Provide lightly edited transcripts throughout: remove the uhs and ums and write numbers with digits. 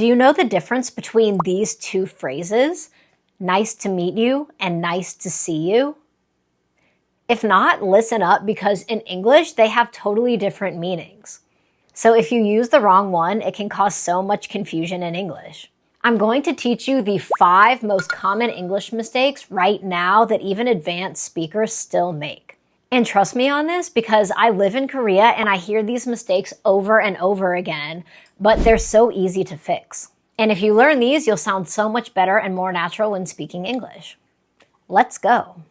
Do you know the difference between these two phrases? Nice to meet you and nice to see you? If not, listen up because in English, they have totally different meanings. So if you use the wrong one, it can cause so much confusion in English. I'm going to teach you the 5 most common English mistakes right now that even advanced speakers still make. And trust me on this because I live in Korea and I hear these mistakes over and over again, but they're so easy to fix. And if you learn these, you'll sound so much better and more natural when speaking English. Let's go.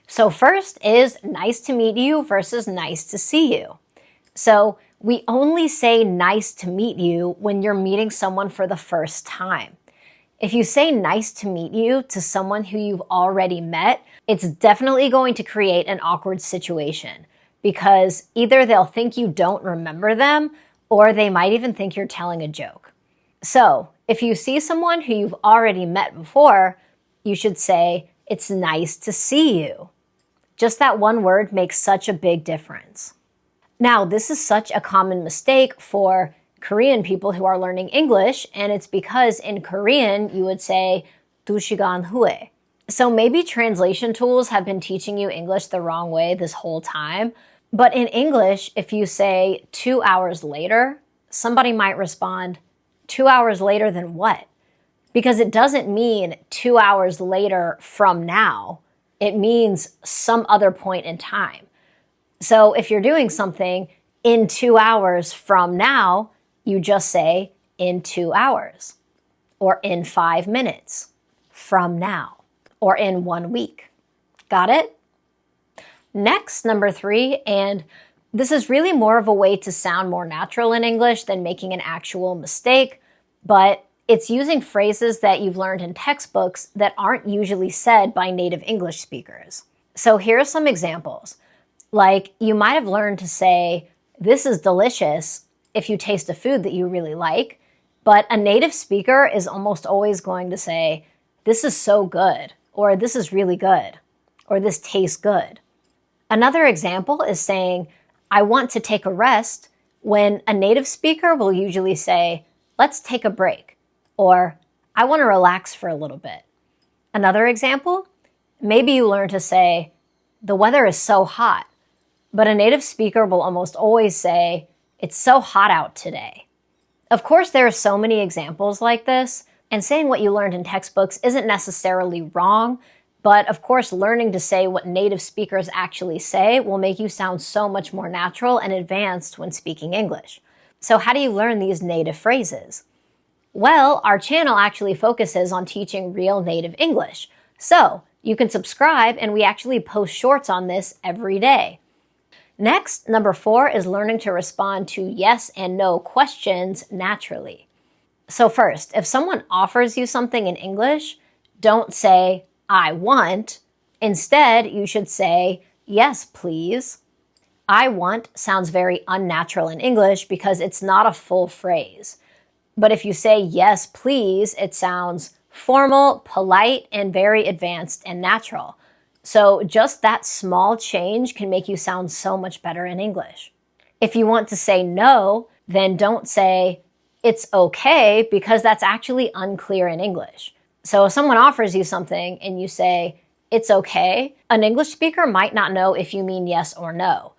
So first is nice to meet you versus nice to see you. So we only say nice to meet you when you're meeting someone for the first time. If you say nice to meet you to someone who you've already met, it's definitely going to create an awkward situation because either they'll think you don't remember them or they might even think you're telling a joke. So if you see someone who you've already met before, you should say, it's nice to see you. Just that one word makes such a big difference. Now, this is such a common mistake for Korean people who are learning English, and it's because in Korean, you would say, 2시간 후에. So maybe translation tools have been teaching you English the wrong way this whole time. But in English, if you say 2 hours later, somebody might respond, 2 hours later than what? Because it doesn't mean 2 hours later from now. It means some other point in time. So if you're doing something in 2 hours from now, you just say in 2 hours or in 5 minutes from now or in 1 week. Got it? Next, number 3, and this is really more of a way to sound more natural in English than making an actual mistake, but it's using phrases that you've learned in textbooks that aren't usually said by native English speakers. So here are some examples. Like you might have learned to say, this is delicious if you taste a food that you really like, but a native speaker is almost always going to say, this is so good, or this is really good, or this tastes good. Another example is saying, I want to take a rest, when a native speaker will usually say, let's take a break, or I want to relax for a little bit. Another example, maybe you learn to say, the weather is so hot, but a native speaker will almost always say, it's so hot out today. Of course, there are so many examples like this, and saying what you learned in textbooks isn't necessarily wrong, but of course, learning to say what native speakers actually say will make you sound so much more natural and advanced when speaking English. So how do you learn these native phrases? Well, our channel actually focuses on teaching real native English. So you can subscribe and we actually post shorts on this every day. Next, number 4 is learning to respond to yes and no questions naturally. So first, if someone offers you something in English, don't say, I want. Instead, you should say, yes, please. I want sounds very unnatural in English because it's not a full phrase. But if you say yes, please, it sounds formal, polite, and very advanced and natural. So just that small change can make you sound so much better in English. If you want to say no, then don't say, it's okay, because that's actually unclear in English. So if someone offers you something and you say, it's okay, an English speaker might not know if you mean yes or no.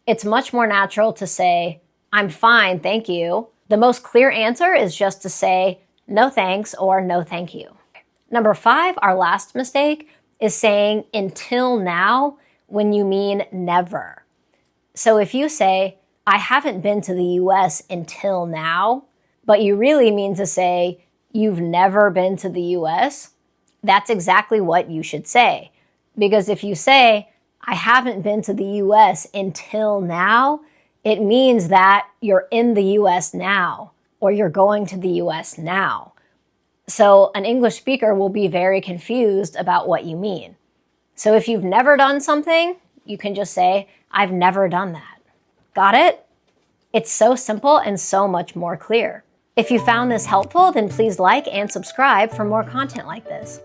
It's much more natural to say, I'm fine, thank you. The most clear answer is just to say, no thanks or no thank you. Number 5, our last mistake, is saying until now when you mean never. So if you say, I haven't been to the US until now, but you really mean to say, you've never been to the US, that's exactly what you should say. Because if you say, I haven't been to the US until now, it means that you're in the US now, or you're going to the US now. So an English speaker will be very confused about what you mean. So if you've never done something, you can just say, I've never done that. Got it? It's so simple and so much more clear. If you found this helpful, then please like and subscribe for more content like this.